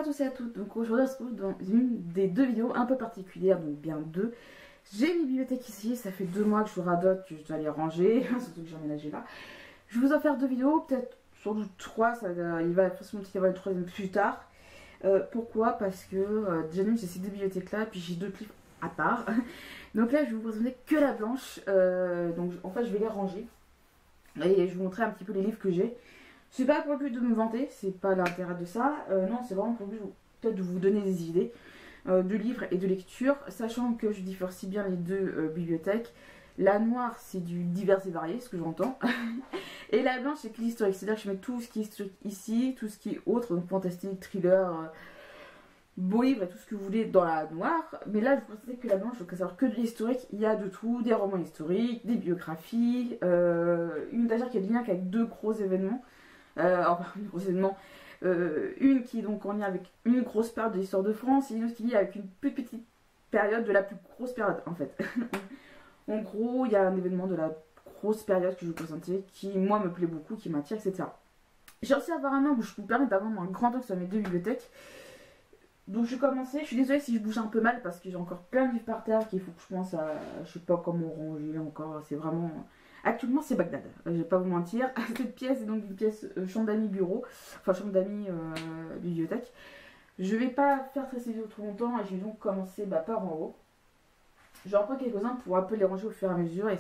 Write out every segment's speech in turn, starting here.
tous et à toutes, donc aujourd'hui on se retrouve dans une des deux vidéos un peu particulières, donc bien deux. J'ai une bibliothèque ici, ça fait 2 mois que je radote, que je dois les ranger, surtout que j'ai emménagé là. Je vais vous en faire 2 vidéos, peut-être sans doute 3, il va forcément y avoir une troisième plus tard. Pourquoi? Parce que déjà j'ai ces 2 bibliothèques là, puis j'ai 2 livres à part. Donc là je vais vous présenter que la blanche, donc en fait je vais les ranger. Et je vais vous montrer un petit peu les livres que j'ai. C'est pas pour le but de me vanter, c'est pas l'intérêt de ça. Non, c'est vraiment pour le but peut-être de vous donner des idées de livres et de lecture, sachant que je différencie bien les deux bibliothèques. La noire, c'est du divers et varié, ce que j'entends. Et la blanche, c'est que l'historique. C'est-à-dire que je mets tout ce qui est historique ici, tout ce qui est autre, donc fantastique, thriller, beau livre et tout ce que vous voulez dans la noire. Mais là, je vous précise que la blanche, donc à savoir que de l'historique, il y a de tout, des romans historiques, des biographies, une étagère qui est bien qu'avec 2 gros événements. Enfin, un gros événement. Une qui est donc en lien avec une grosse période de l'histoire de France et une autre qui est liée avec une toute petite période de la plus grosse période en fait. En gros, il y a un événement de la grosse période que je vais vous présenter qui, moi, me plaît beaucoup, qui m'attire, etc. J'ai réussi à avoir un angle où je peux me permettre d'avoir un grand angle sur mes 2 bibliothèques. Donc je vais commencer. Je suis désolée si je bouge un peu mal parce que j'ai encore plein de livres par terre qu'il faut que je pense à. Je sais pas comment ranger encore. C'est vraiment. Actuellement, c'est Bagdad. Je vais pas vous mentir. Cette pièce est donc une pièce chambre d'amis bureau. Enfin, chambre d'amis bibliothèque. Je vais pas faire très vidéo trop longtemps. Et je vais donc commencer par en haut. J'en prends quelques-uns pour un peu les ranger au fur et à mesure. Et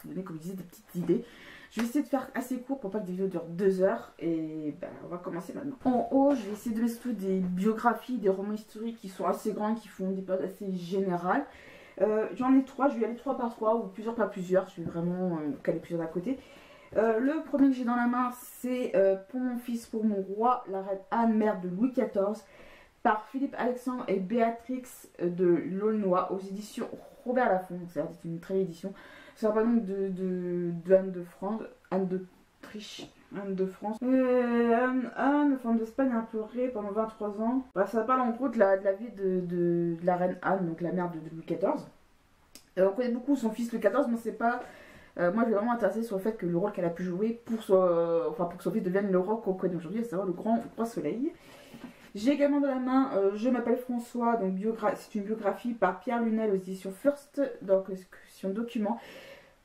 vous donner, comme je disais, des petites idées. Je vais essayer de faire assez court pour pas que des vidéos durent 2 heures. Et on va commencer maintenant. En haut, je vais essayer de mettre surtout des biographies, des romans historiques qui sont assez grands, qui font des périodes assez générales. J'en ai 3, je vais y aller 3 par 3 ou plusieurs par plusieurs, je vais vraiment caler plusieurs à côté. Le premier que j'ai dans la main, c'est Pour mon fils, pour mon roi, la reine Anne, mère de Louis XIV, par Philippe Alexandre et Béatrix de Laulnoy, aux éditions Robert Laffont. C'est une très belle édition. Ça parle donc de Anne de France, Anne d'Autriche, Anne de France. Anne, femme d'Espagne, implorée pendant 23 ans. Ça parle en gros de la vie de la reine Anne, donc la mère de Louis XIV. On connaît beaucoup son fils Louis XIV, mais c'est pas. Moi, je suis vraiment intéressée sur le fait que le rôle qu'elle a pu jouer pour que son fils devienne le roi qu'on connaît aujourd'hui, à savoir le grand roi Soleil. J'ai également dans la main Je m'appelle François, donc c'est une biographie par Pierre Lunel aux éditions First, donc collection document.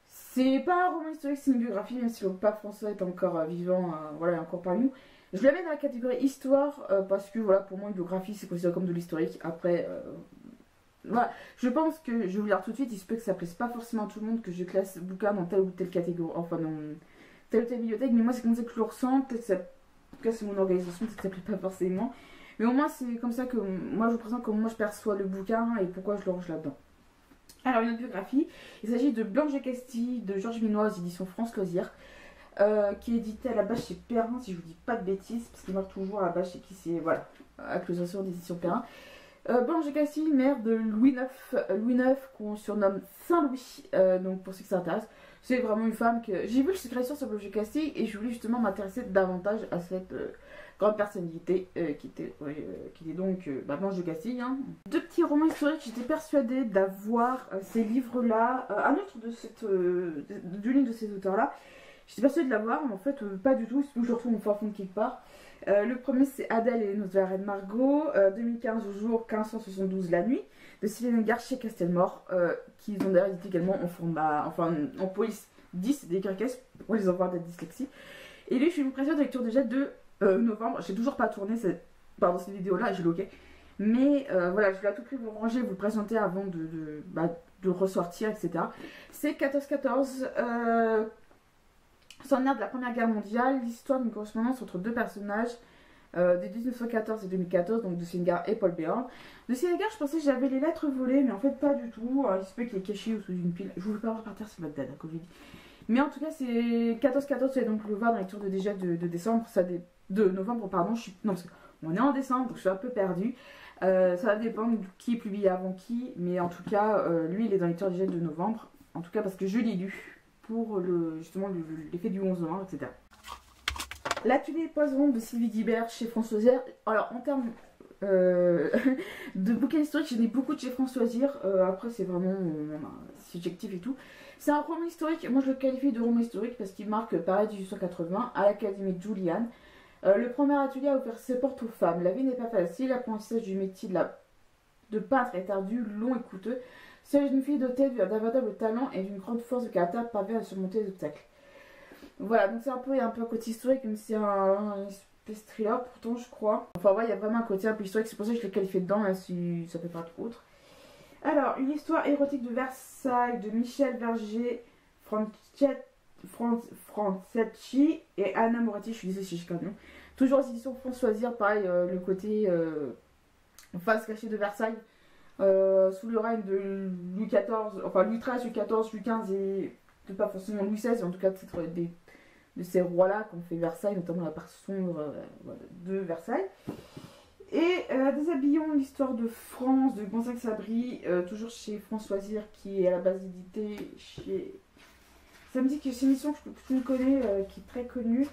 C'est pas un roman historique, c'est une biographie, même si le pape François est encore vivant, voilà, encore parmi nous. Je la mets dans la catégorie histoire, parce que voilà, pour moi, une biographie, c'est considéré comme de l'historique. Après, voilà, je pense que, je vais vous le dire tout de suite, il se peut que ça plaise pas forcément à tout le monde, que je classe ce bouquin dans telle ou telle catégorie, enfin dans telle ou telle bibliothèque, mais moi, c'est comme ça que je le ressens. Peut-être que ça, en tout cas, c'est mon organisation, peut-être que ça plaît pas forcément. Mais au moins, c'est comme ça que moi, je vous présente comment moi je perçois le bouquin et pourquoi je le range là-dedans. Alors, une autre biographie, il s'agit de Blanche de Castille de Georges Minois aux éditions France Loisirs, qui est édité à la base chez Perrin, si je vous dis pas de bêtises, parce qu'il marque toujours à la base chez qui c'est, voilà, avec l'autorisation d'édition Perrin. Blanche de Castille, mère de Louis IX, qu'on surnomme Saint-Louis, donc pour ceux qui s'intéressent. C'est vraiment une femme que. J'ai vu le secret sur Blanche de Castille et je voulais justement m'intéresser davantage à cette grande personnalité qui était donc Blanche de Castille. Hein. 2 petits romans historiques, j'étais persuadée d'avoir ces livres-là, un autre du livre de ces auteurs-là. J'étais persuadée de l'avoir, mais en fait pas du tout, il se peut que je le retrouve au fond de quelque part. Le premier c'est Adèle et les noces de la reine Margot, 2015 au jour 1572 la nuit, de Céline Garchier Castelmore, qu'ils ont d'ailleurs édité également en format, en police 10, des carcasses pour les enfants de dyslexie. Et lui, je suis une pression de lecture déjà de novembre, j'ai toujours pas tourné cette vidéo là, j'ai loqué. Mais voilà, je vais à tout prix vous ranger, vous le présenter avant de ressortir, etc. C'est 14-14. Centenaire de la Première Guerre mondiale, l'histoire d'une correspondance entre 2 personnages de 1914 et 2014, donc de Sénégal et Paul Béarn. De Sénégal, je pensais que j'avais les lettres volées, mais en fait pas du tout. Il se peut qu'il est caché sous une pile. Je vous le fais pas repartir sur Bagdad, comme je dis. Mais en tout cas, c'est 14-14, c'est donc le voir dans la lecture de déjà de décembre, de novembre, pardon. Non, parce qu'on est en décembre, donc je suis un peu perdue. Ça va dépendre de qui est publié avant qui, mais en tout cas, lui, il est dans la lecture déjà de novembre. En tout cas, parce que je l'ai lu pour justement l'effet du 11 novembre, etc. L'atelier des poisons de Sylvie Guibert chez France Loisirs. Alors en termes de bouquins historiques, j'en ai beaucoup de chez France Loisirs. Après c'est vraiment subjectif et tout. C'est un roman historique, moi je le qualifie de roman historique parce qu'il marque pareil 1880 à l'Académie de Julian. Le premier atelier a ouvert ses portes aux femmes. La vie n'est pas facile, l'apprentissage du métier de peintre est ardu, long et coûteux. Seule une fille dotée d'un véritable talent et d'une grande force de caractère parvient à surmonter les obstacles. Voilà, donc c'est un peu, il y a un peu un côté historique, même si c'est un espèce de thriller, pourtant je crois. Enfin ouais, il y a vraiment un côté un peu historique, c'est pour ça que je l'ai qualifié dedans, même si ça peut pas être autre. Alors, une histoire érotique de Versailles de Michel Berger, Franceschi et Anna Moretti, je suis désolée si je connais. Toujours aux éditions Françoisir, pareil, le côté face cachée de Versailles, sous le règne de Louis XIV, enfin Louis XIII, Louis XIV, Louis XV et pas forcément Louis XVI, en tout cas peut-être de ces rois-là qu'on fait Versailles, notamment la part sombre de Versailles. Et déshabillons l'histoire de France, de Gonzague Sabri, toujours chez Françoisir, qui est à la base édité chez... Ça me dit que c'est une émission que je connais, qui est très connue.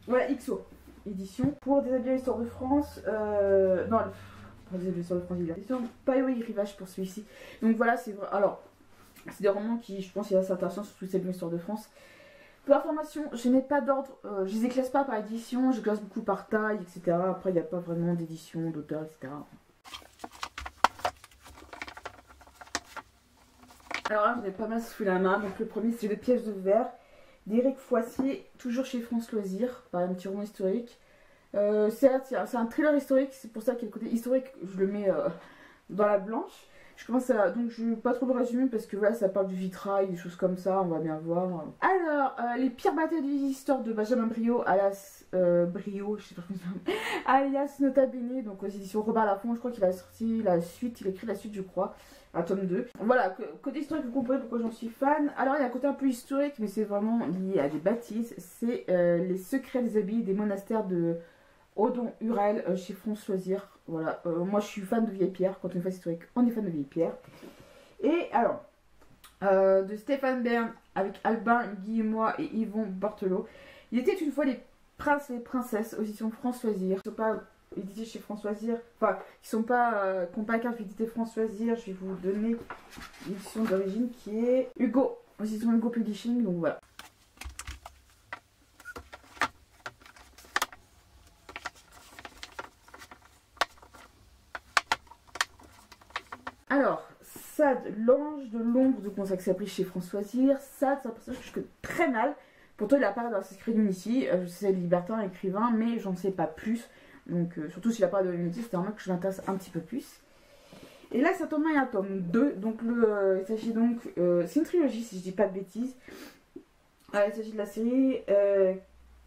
Voilà, XO, édition. Pour déshabiller l'histoire de France, non, pas déshabiller l'histoire de France, il y a l'édition Payoé Rivage pour celui-ci. Donc voilà, c'est vrai. Alors, c'est des romans qui, je pense, il y a assez intéressant sur toute l'histoire de France. Pour information, je n'ai pas d'ordre, je les classe pas par édition, je classe beaucoup par taille, etc. Après, il n'y a pas vraiment d'édition, d'auteur, etc. Alors là, j'en ai pas mal sous la main. Donc le premier, c'est Les pièges de verre d'Éric Foissier, toujours chez France Loisirs, par un petit roman historique. C'est un thriller historique, c'est pour ça qu'il y a le côté historique, je le mets dans la blanche. Je commence à... Donc je ne vais pas trop le résumer parce que voilà, ça parle du vitrail, des choses comme ça, on va bien voir. Alors, les pires batailles de l'histoire de Benjamin Brio, alias Brio, je sais pas comment ça alias Nota Bene, donc aux éditions Robert Laffont, je crois qu'il a sorti la suite, il a écrit la suite je crois, un tome 2. Voilà, côté historique, vous comprenez pourquoi j'en suis fan. Alors il y a un côté un peu historique, mais c'est vraiment lié à des bâtisses, c'est les secrets des abbayes des monastères de Odon Hurel chez France Loisirs. Voilà, moi je suis fan de vieilles pierres, quand on est fan historique, on est fan de vieilles pierres. Et alors, de Stéphane Bern avec Albin Guillemois et Yvon Bortelot. Il était une fois les princes et les princesses aux éditions France Loisirs. Ils ne sont pas édités chez France Loisirs, enfin, qui sont pas, qui n'ont pas la carte d'éditer France Loisirs. Je vais vous donner l'édition d'origine qui est Hugo, aux éditions Hugo Publishing, donc voilà. Alors, Sade, l'ange de l'ombre de Gonzague Sabri chez Françoisir. Sade, c'est un personnage que je connais très mal. Pourtant, il apparaît dans Assassin's Creed Unity. Je sais, c'est libertin, écrivain, mais j'en sais pas plus. Donc, surtout s'il apparaît dans Unity, c'est normal que je m'intéresse un petit peu plus. Et là, c'est un tome 1 et un tome 2. Donc, il s'agit donc. C'est une trilogie, si je dis pas de bêtises. Il s'agit de la série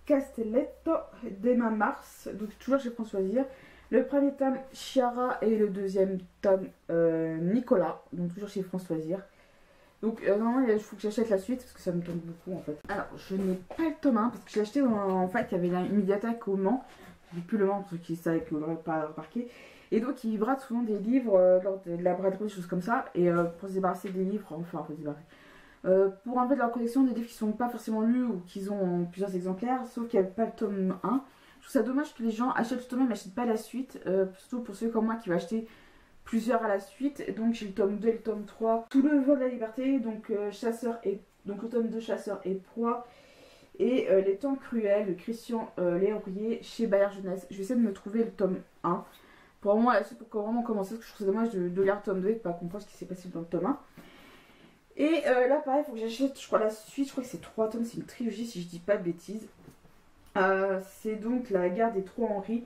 Castelletto d'Emma Mars. Donc, toujours chez Françoisir. Le premier tome Chiara et le deuxième tome Nicolas, donc toujours chez France Loisirs. Donc normalement il faut que j'achète la suite parce que ça me tombe beaucoup en fait. Alors je n'ai pas le tome 1 parce que je l'ai acheté en fait, il y avait une médiathèque au Mans. Je n'ai plus le Mans pour ceux qui savent que vous l'aurez pas remarqué. Et donc ils bradent souvent des livres lors de la braderie, des choses comme ça. Et pour se débarrasser des livres, enfin pour se débarrasser. Pour enlever de leur collection des livres qui ne sont pas forcément lus ou qui ont plusieurs exemplaires, sauf qu'il n'y avait pas le tome 1. Je trouve ça dommage que les gens achètent le tome 1 mais n'achètent pas la suite, surtout pour ceux comme moi qui vont acheter plusieurs à la suite. Donc j'ai le tome 2 et le tome 3, Tout le vol de la liberté, donc Chasseur et donc le tome 2 Chasseur et Proie, et Les temps cruels de Christian Léaurier chez Bayard Jeunesse. Je vais essayer de me trouver le tome 1 pour vraiment la suite, pour vraiment commencer, parce que je trouve ça dommage de lire le tome 2 et de ne pas comprendre ce qui s'est passé dans le tome 1. Et là pareil, il faut que j'achète, je crois, la suite, je crois que c'est 3 tomes, c'est une trilogie si je dis pas de bêtises. C'est donc la guerre des trois Henri.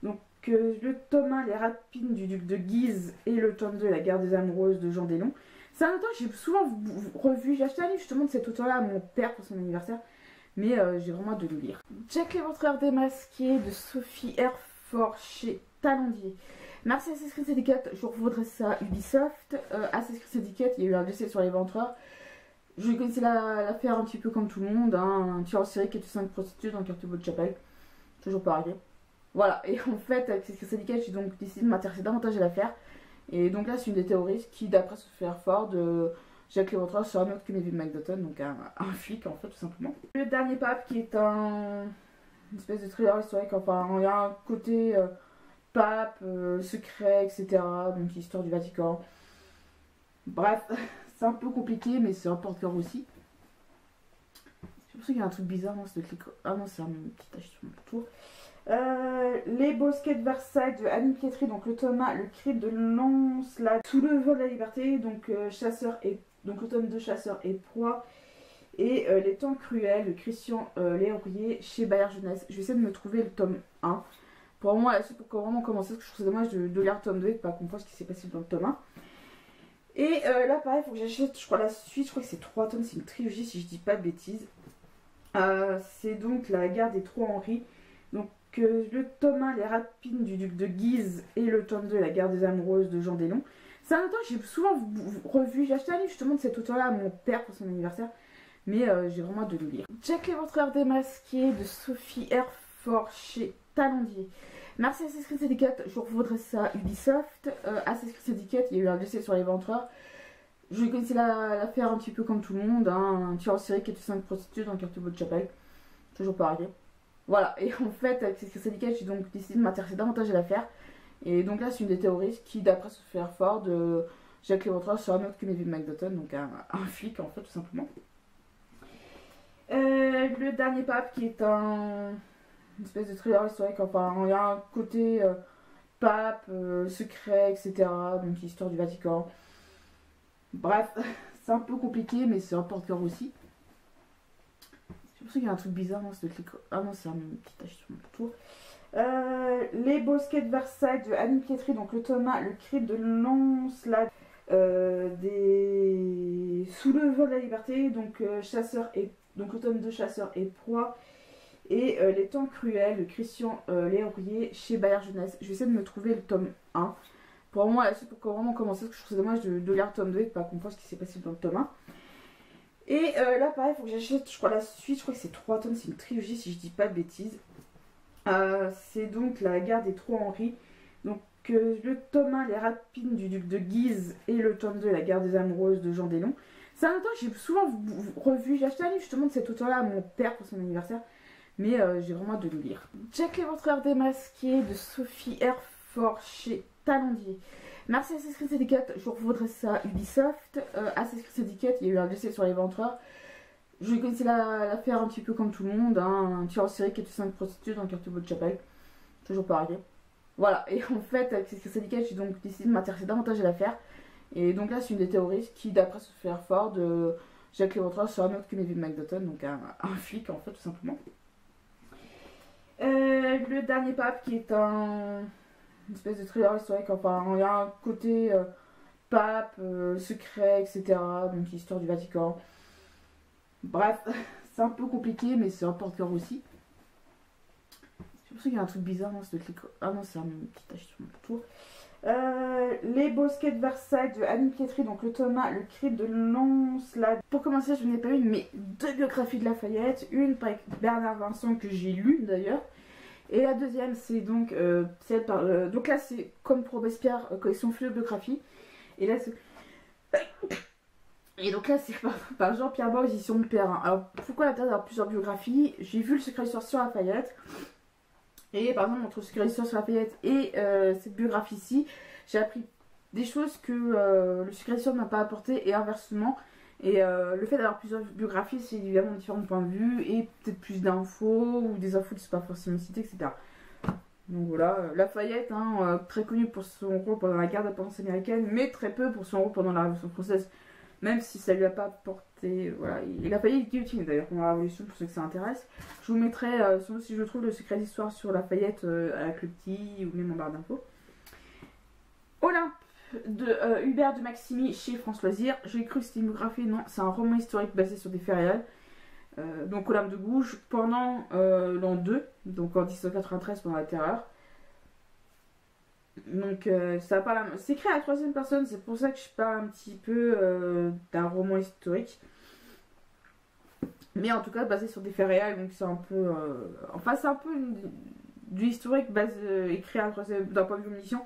Donc le tome 1, les rapines du duc de Guise, et le tome 2, la guerre des amoureuses de Jean Delon. C'est un auteur que j'ai souvent revu. J'ai acheté un livre justement de cet auteur-là à mon père pour son anniversaire, mais j'ai vraiment hâte de le lire. Jack l'Éventreur démasqué de Sophie Herford chez Talendier. Merci Assassin's Creed Syndicate, je revaudrais ça Ubisoft. Assassin's Creed Syndicate, il y a eu un décès sur l'Éventreur. Je connaissais l'affaire un petit peu comme tout le monde, hein, un tueur en série qui a tué 5 prostituées dans le quartier Beau-de-Chapelle. Toujours pareil. Voilà, et en fait, avec ces syndicats, j'ai donc décidé de m'intéresser davantage à l'affaire. Et donc là, c'est une des terroristes qui, d'après Sophie Herford, Jack l'Éventreur serait un autre que Neville McDoughton, donc un flic en fait, tout simplement. Le dernier pape, qui est une espèce de thriller historique, enfin, il y a un côté pape, secret, etc. Donc histoire du Vatican. Bref. C'est un peu compliqué, mais c'est un porte-cœur aussi. Je pour ça qu'il y a un truc bizarre, non, c'est ah non, c'est un petit tache sur mon tour. Les bosquets de Versailles de Annie Pietri, donc le tome 1, le crime de Lancelot, sous le vol de la liberté, donc donc le tome 2, chasseur et proie, et les temps cruels de Christian Léaurier chez Bayard Jeunesse. Je vais essayer de me trouver le tome 1 pour moi la suite, pour vraiment commencer, parce que je trouve ça dommage de lire le tome 2 et de pas comprendre ce qui s'est passé dans le tome 1. Et là pareil, il faut que j'achète, je crois, la suite. Je crois que c'est 3 tomes, c'est une trilogie si je dis pas de bêtises. C'est donc la guerre des trois Henri. Donc le tome 1, les rapines du duc de Guise, et le tome 2, la guerre des amoureuses de Jean Delon. C'est un auteur que j'ai souvent revu. J'ai acheté un livre justement de cet auteur-là à mon père pour son anniversaire, mais j'ai vraiment hâte de le lire. Jack l'éventreur démasqué de Sophie Herford chez Talendier. Merci Assassin's Creed Syndicate, je revaudrais ça à Ubisoft. Assassin's Creed Syndicate, il y a eu un décès sur l'éventreur. Je connaissais l'affaire un petit peu comme tout le monde, hein, un tueur en série qui a tué 5 prostituées dans le quartier Beau-de-Chapelle. Toujours pareil. Voilà, et en fait, avec Assassin's Creed Syndicate, j'ai donc décidé de m'intéresser davantage à l'affaire. Et donc là, c'est une des théoristes qui, d'après Sophie Herford, Jack l'éventreur sera un autre que Neville McDowell, donc un flic en fait, tout simplement. Le dernier pape qui est une espèce de thriller historique, enfin il y a un côté pape, secret, etc. Donc histoire du Vatican. Bref, c'est un peu compliqué, mais c'est un porte-cœur aussi. C'est pour ça qu'il y a un truc bizarre, non, c'est ah non, c'est un petit tache sur mon tour. Les bosquets de Versailles de Annie Pietri, donc le tome 1, le crime de Lancelot, sous le vol de la liberté, donc donc le tome 2, chasseur et proie, et les temps cruels de Christian Léaurier chez Bayard Jeunesse. Je vais essayer de me trouver le tome 1 pour moi la suite, pour vraiment commencer, parce que je trouve ça dommage de lire le tome 2 et de pas comprendre ce qui s'est passé dans le tome 1. Et là pareil, il faut que j'achète, je crois, la suite. Je crois que c'est 3 tomes, c'est une trilogie si je dis pas de bêtises. C'est donc la guerre des trois Henri. Donc le tome 1, les rapines du duc de Guise, et le tome 2, la guerre des amoureuses de Jean Delon. C'est un auteur que j'ai souvent revu. J'ai acheté un livre justement de cet auteur-là à mon père pour son anniversaire, mais j'ai vraiment hâte de le lire. Jack l'éventreur démasqué de Sophie Herford chez Talendier. Merci Assassin's Creed Syndicate, je revaudrais ça à Ubisoft. Assassin's Creed Syndicate, il y a eu un décès sur l'éventreur. Je connaissais l'affaire un petit peu comme tout le monde, hein, un tueur en série qui a tué 5 prostituées dans le quartier Beau-de-Chapelle. Toujours pareil. Voilà, et en fait, avec Assassin's Creed Syndicate, j'ai donc décidé de m'intéresser davantage à l'affaire. Et donc là, c'est une des théoristes qui, d'après Sophie Herford, Jack l'éventreur sera un autre que Neville McDowell, donc un flic en fait, tout simplement. Le dernier pape qui est une espèce de thriller historique, enfin il y a un côté pape, secret, etc. Donc histoire du Vatican. Bref, c'est un peu compliqué, mais c'est un porte-cœur aussi. C'est pour ça qu'il y a un truc bizarre, non, c'est ah non, c'est un petit tache sur mon tour. Les bosquets de Versailles de Annie Pietri, donc le tome 1, le crime de Lancelot. Pour commencer, je n'ai pas une, mais 2 biographies de Lafayette. Une par Bernard Vincent que j'ai lue d'ailleurs. Et la deuxième, c'est donc celle par. Donc là, c'est comme pour Robespierre, collection Philobiographie. Et là, c'est. Et donc là, c'est par Jean-Pierre Bau, édition de Perrin. Alors, pourquoi l'intérêt d'avoir plusieurs biographies? J'ai vu le secret d'histoire sur Lafayette. Et par exemple, entre le secret d'histoire sur Lafayette et cette biographie-ci, j'ai appris des choses que le secret d'histoire ne m'a pas apporté et inversement. Et le fait d'avoir plusieurs biographies, c'est évidemment différents points de vue et peut-être plus d'infos ou des infos qui ne sont pas forcément citées, etc. Donc voilà, Lafayette, hein, très connu pour son rôle pendant la guerre d'indépendance américaine, mais très peu pour son rôle pendant la Révolution française, même si ça lui a pas apporté. Voilà, il a failli être guillotiné d'ailleurs pendant la Révolution, pour ceux que ça intéresse. Je vous mettrai, si je trouve, le secret d'histoire sur Lafayette avec le petit ou même en barre d'infos. Olympe de Hubert de Maximi chez France Loisirs. J'ai cru que c'était une biographie, non, c'est un roman historique basé sur des faits réels. Donc Olympe de Gouges pendant l'an 2, donc en 1993 pendant la Terreur. Donc ça parle, c'est écrit à la 3e personne, c'est pour ça que je parle un petit peu d'un roman historique. Mais en tout cas basé sur des faits réels, donc c'est un peu... enfin c'est un peu du historique écrit à la 3e d'un point de vue munition.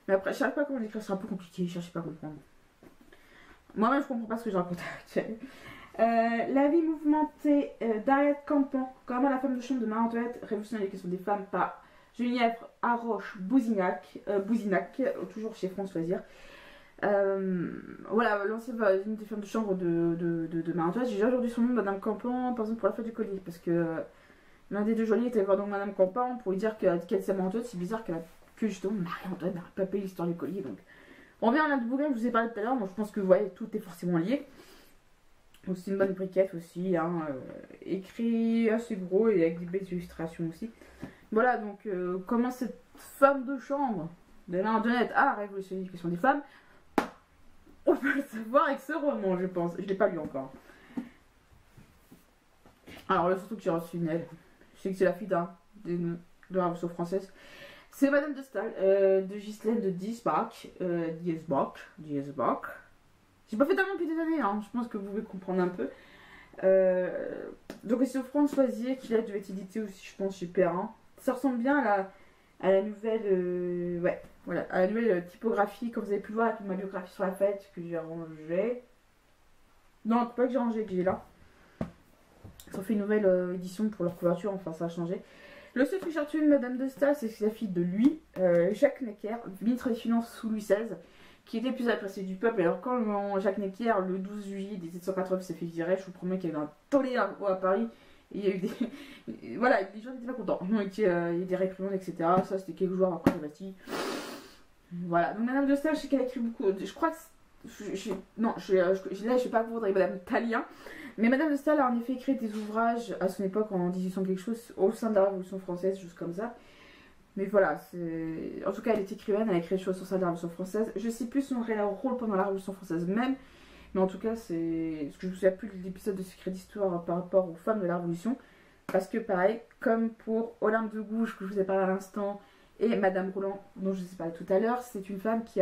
Mais après je ne sais pas comment l'écrire, c'est un peu compliqué, je ne sais pas comprendre. Moi-même je comprends pas ce que je raconte actuellement. La vie mouvementée d'Harriet Campan, comment la femme de chambre de Marie-Antoinette révolutionne les questions des femmes par Geneviève Haroche Bouzinac, toujours chez France Loisirs. Voilà, l'ancienne une des femmes de chambre de Marie-Antoinette. J'ai déjà aujourd'hui son nom, Madame Campan, par exemple pour la fête du collier, parce que l'un des deux journalistes était voir donc Madame Campan pour lui dire qu'elle c'est Marie-Antoinette. C'est bizarre que justement Marie-Antoinette n'a pas payé l'histoire du collier. Donc on revient à l'un de bouquin que je vous ai parlé tout à l'heure, donc je pense que vous voyez, tout est forcément lié. Donc c'est une bonne briquette aussi, hein, écrit assez gros et avec des belles illustrations aussi. Voilà, donc comment cette femme de chambre de Marie-Antoinette a révolutionné l'éducation des femmes, on peut le savoir avec ce roman, je pense. Je ne l'ai pas lu encore. Alors, le surtout que j'ai reçu une aide, je sais que c'est la fille de la Révolution française. C'est Madame de Staël, de Ghislaine de Diesbach. Diesbach. J'ai pas fait tellement depuis des années, hein. Je pense que vous pouvez comprendre un peu. Donc, c'est Françoisier qui là devait être édité aussi, je pense, chez Perrin. Ça ressemble bien à la nouvelle. Ouais, voilà, à la nouvelle typographie, comme vous avez pu le voir avec ma biographie sur la fête que j'ai rangée. Non, pas que j'ai rangé, que j'ai là. Ils ont fait une nouvelle édition pour leur couverture, enfin ça a changé. Le seul truc que j'ai retenu de Madame de Staël, c'est la fille de lui, Jacques Necker, ministre des Finances sous Louis XVI, qui était plus apprécié du peuple. Alors quand Jacques Necker, le 12 juillet 1780, s'est fait virer, je vous promets qu'il y a eu un tollé à Paris. Et il y a eu des... voilà, les gens n'étaient pas contents. Donc il y a eu des réprimandes, etc. Ça c'était quelques jours après la Bastille. Voilà, donc Madame de Staël, je sais qu'elle a écrit beaucoup. Je crois que... là je ne vais pas vous avec Madame Tallien. Mais Madame de Staël a en effet écrit des ouvrages à son époque, en 1800 quelque chose, au sein de la Révolution française, juste comme ça. Mais voilà, en tout cas elle est écrivaine, elle a écrit des choses au sein de la Révolution française. Je sais plus son réel rôle pendant la Révolution française même, mais en tout cas c'est ce que je me souviens plus de l'épisode de Secret d'Histoire par rapport aux femmes de la Révolution. Parce que pareil, comme pour Olympe de Gouges, que je vous ai parlé à l'instant, et Madame Roland, dont je vous ai parlé tout à l'heure, c'est une femme qui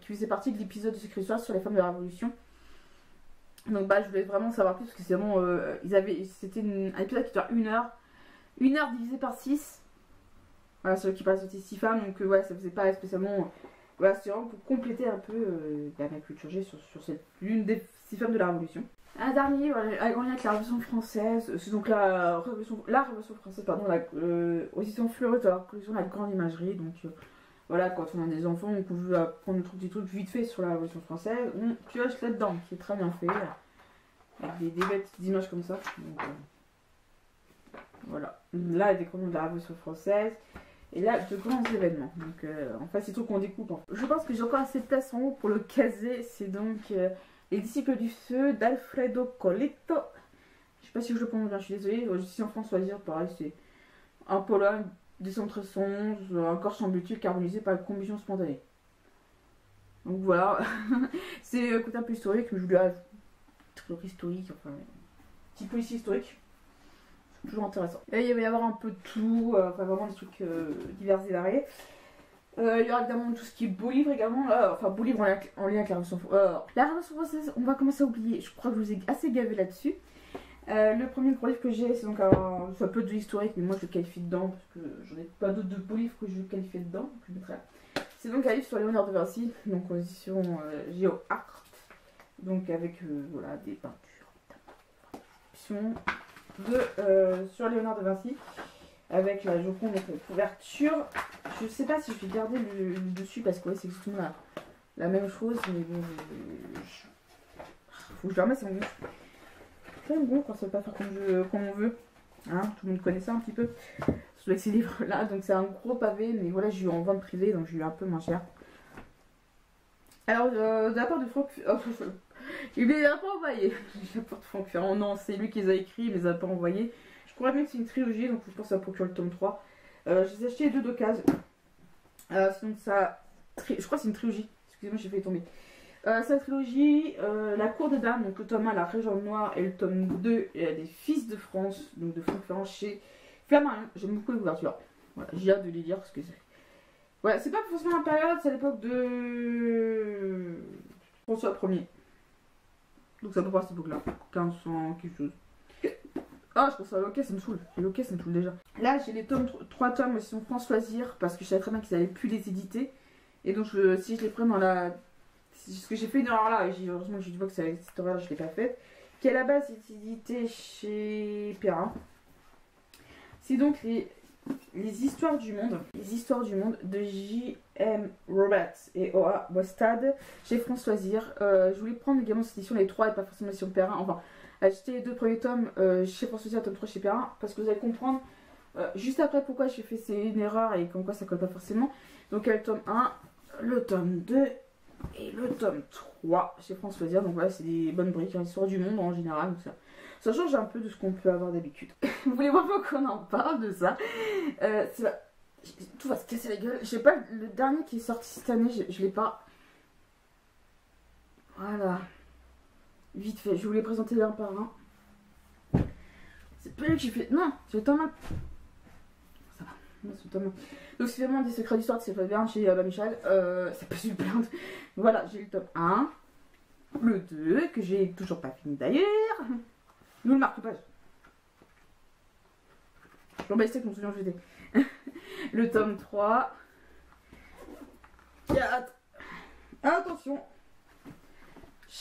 faisait partie de l'épisode de Secret d'Histoire sur les femmes de la Révolution. Donc bah je voulais vraiment savoir plus parce que c'est vraiment c'était un épisode qui dure 1 heure divisé par 6. Voilà, celui qui passe sur 6 femmes, donc ouais, ça faisait pas spécialement. Voilà, c'est vraiment pour compléter un peu ma culture G sur l'une des 6 femmes de la Révolution. Un dernier, voilà, en lien avec la Révolution française, c'est donc la Révolution française, pardon, aux éditions Fleuret de la collection La Grande Imagerie. Donc voilà, quand on a des enfants, on veut apprendre notre petit truc vite fait sur la Révolution française, on pioche là-dedans, qui est très bien fait, avec des belles petites images comme ça. Donc, voilà, là, il y a des chronos de la Révolution française, et là, de grands événements. Donc, en fait, c'est tout qu'on découpe. En fait. Je pense que j'ai encore assez de place en haut pour le caser. C'est donc Les Disciples du Feu d'Alfredo Coletto. Je sais pas si je le prononce bien, je suis désolée. Je suis en français, pareil, c'est en Pologne. 271, un corps semble-t-il carbonisé par la combustion spontanée. Donc voilà, c'est un côté un peu historique, mais je voulais théorie historique, enfin, petit peu ici historique. C'est toujours intéressant. Et il va y avoir un peu de tout, enfin vraiment des trucs divers et variés. Il y aura évidemment tout ce qui est beau livre également, enfin beau livre en lien avec la Révolution française. La Révolution française, on va commencer à oublier, je crois que je vous ai assez gavé là-dessus. Le premier gros livre que j'ai, c'est donc un peu de historique, mais moi je le qualifie dedans parce que j'en ai pas d'autres de beaux livres que je le qualifie dedans. Donc je mettrai. C'est donc un livre sur Léonard de Vinci, donc en édition Géo Art, donc avec voilà, des peintures, sur Léonard de Vinci, avec la Joconde, donc la couverture. Je sais pas si je vais garder le dessus parce que ouais, c'est exactement la même chose, mais bon, faut que je le remette, c'est mon goût. C'est bon quand ça veut pas faire comme on veut. Hein, tout le monde connaît ça un petit peu. Surtout avec ces livres là. Donc c'est un gros pavé. Mais voilà, j'ai eu en vente privée. Donc j'ai eu un peu moins cher. Alors de la part de Franck. Il ne les a pas envoyés. De la part de Franck Ferrand. Non, c'est lui qui les a écrits. Il les a pas envoyés. Je crois bien que c'est une trilogie. Donc je pense que ça procure le tome 3. Je les ai achetés les deux d'occasion. Sinon ça. Je crois que c'est une trilogie. Excusez-moi, j'ai fait tomber. Cette trilogie, La Cour des Dames, donc le tome 1, La Région Noire, et le tome 2, Les Fils de France, donc de Franck Ferrand chez Flammarion. J'aime beaucoup les couvertures. Voilà, j'ai hâte de les lire parce que c'est. Voilà, c'est pas forcément la période, c'est à l'époque de François Ier. Donc ça peut pas à cette époque-là, 1500 quelque chose. Ah, je pense à l'ok, ça me saoule. L'ok, ça me saoule déjà. Là, j'ai les 3 tomes aussi Françoisir parce que je savais très bien qu'ils avaient pu les éditer. Et donc, si je les prends dans la. Ce que j'ai fait une erreur là, et heureusement que j'ai dû voir que cette erreur je ne l'ai pas faite, qui à la base est édité chez Perrin. C'est donc les Les histoires du monde. Les histoires du monde de J.M. Roberts et O.A. Westad chez France Loisirs. Je voulais prendre également cette édition, les 3 et pas forcément l'édition Perrin. Enfin, acheter les 2 premiers tomes chez France Loisirs, tome 3 chez Perrin. Parce que vous allez comprendre juste après pourquoi j'ai fait une erreur et comme quoi ça colle pas forcément. Donc il y a le tome 1, le tome 2 et le tome 3 chez France Loisirs. Donc voilà, c'est des bonnes briques, hein, l'histoire du monde en général. Donc ça change un peu de ce qu'on peut avoir d'habitude. Vous voulez vraiment qu'on en parle de ça? Tout va se casser la gueule. Je sais pas, le dernier qui est sorti cette année, je l'ai pas. Voilà. Vite fait, je voulais présenter l'un par un. C'est pas lui que j'ai fait. Non, c'est le tome 1. Ça va. Non, c'est le tome 1. Donc c'est vraiment des secrets d'histoire de Stéphane Bern chez Albin Michel. C'est pas super. Voilà, j'ai le tome 1. Le 2, que j'ai toujours pas fini d'ailleurs. Nous le marque-page. J'en baisse que mon souvenir jeté. Le tome 3. 4. Attention.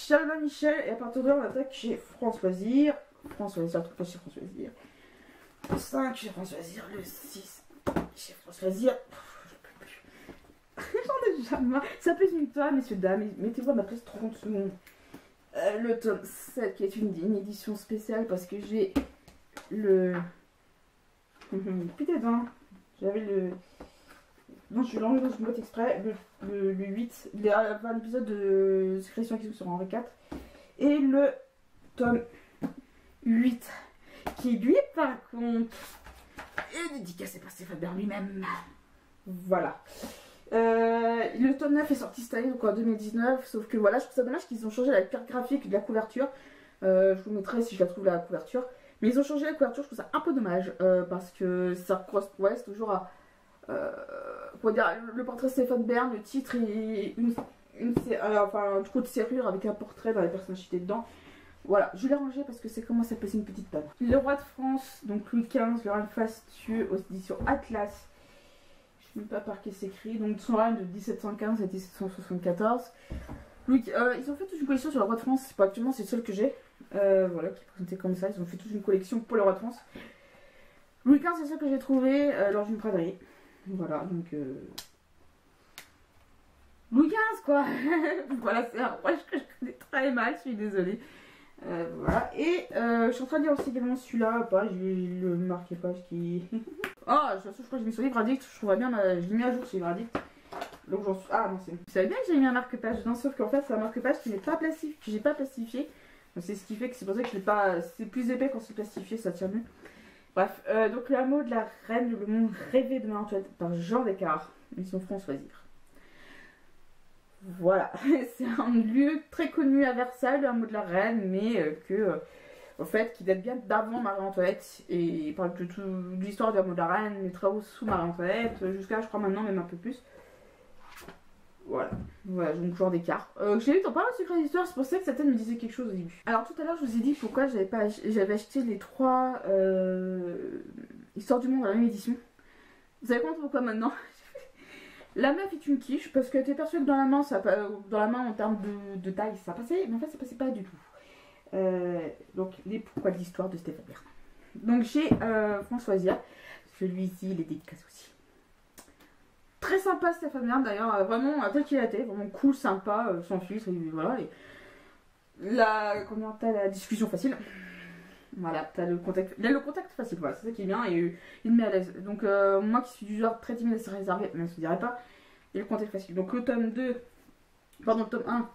Albin Michel et à partir de là on attaque chez France Loisirs. France Loisirs, tout pas chez France Loisirs. Le 5 chez France Loisirs. Le 6 chez France Loisirs. Je peux plus. J'en ai déjà marre. Ça peut être une tonne, messieurs, dames. Mettez-vous à ma place 30 secondes. Le tome 7 qui est une édition spéciale parce que j'ai le... Putain, j'avais le... Non, je l'ai enlevé dans une boîte exprès. Le 8, il y a un épisode de Secrétion qui sur Henri IV. Et le tome 8 qui lui par contre est dédicacé par Stéphane Bern lui-même. Voilà. Le tome 9 est sorti cette année, donc en 2019, sauf que voilà, je trouve ça dommage qu'ils ont changé la carte graphique de la couverture. Je vous mettrai si je la trouve la couverture. Mais ils ont changé la couverture, je trouve ça un peu dommage, parce que ça correspond toujours à... comment dire, le portrait de Stéphane Bern, le titre et enfin, un trou de serrure avec un portrait dans les personnalités dedans. Voilà, je l'ai rangé parce que c'est commence à passer une petite panne. Le roi de France, donc Louis XV, le règne fastueux aux éditions Atlas. Je ne sais pas par qui c'est écrit. Donc son règne de 1715 à 1774. Ils ont fait toute une collection sur le roi de France. Pas actuellement, c'est le seul que j'ai. Voilà, qui est présenté comme ça. Ils ont fait toute une collection pour le roi de France. Louis XV, c'est ça que j'ai trouvé lors d'une braderie. Voilà, donc... Louis XV, quoi. Voilà, c'est un roi que je connais très mal, je suis désolée. Voilà, et je suis en train de lire aussi également celui-là, j'ai le marque-page qui... Ah, je crois que j'ai mis sur Livre Addict, je trouverais bien, je l'ai mis à jour sur Livre Addict. Donc j'en suis... Ah non, c'est... Vous savez bien que j'ai mis un marque-page, non, sauf qu'en fait c'est un marque-page qui n'est pas plastifié, que j'ai pas plastifié. Donc c'est ce qui fait que c'est pour ça que je l'ai pas... C'est plus épais quand c'est plastifié, ça tient mieux. Bref, donc le hameau de la reine, le monde rêvé de Marie-Antoinette par Jean Descartes, édition France Loisirs. Voilà, c'est un lieu très connu à Versailles, le hameau de la reine, mais au fait, qui date bien d'avant Marie-Antoinette, et il parle de l'histoire du hameau de la reine, les travaux sous Marie-Antoinette, jusqu'à je crois maintenant même un peu plus. Voilà, donc Jean Descartes. J'ai vu t'en parler de secret d'histoire, c'est pour ça que Satan me disait quelque chose au début. Alors tout à l'heure je vous ai dit pourquoi j'avais acheté les 3 histoires du monde dans la même édition. Vous savez pourquoi maintenant? La meuf est une quiche parce qu'elle était persuadée que dans la main en termes de taille ça passait, mais en fait ça passait pas du tout. Donc les pourquoi de l'histoire de Stéphane Bern. Donc j'ai France Loisirs, celui-ci il est dédicace aussi. Très sympa Stéphane Bern d'ailleurs, vraiment tel qu'il a été, vraiment cool, sympa, sans filtre, et voilà. Et t'as la discussion facile. Voilà, t'as le contact. Il a le contact facile, voilà, c'est ça qui est bien et il me met à l'aise. Donc moi qui suis du genre très timide et réservé, même je ne dirais pas, il a le contact facile. Donc le tome 2, pardon, le tome 1,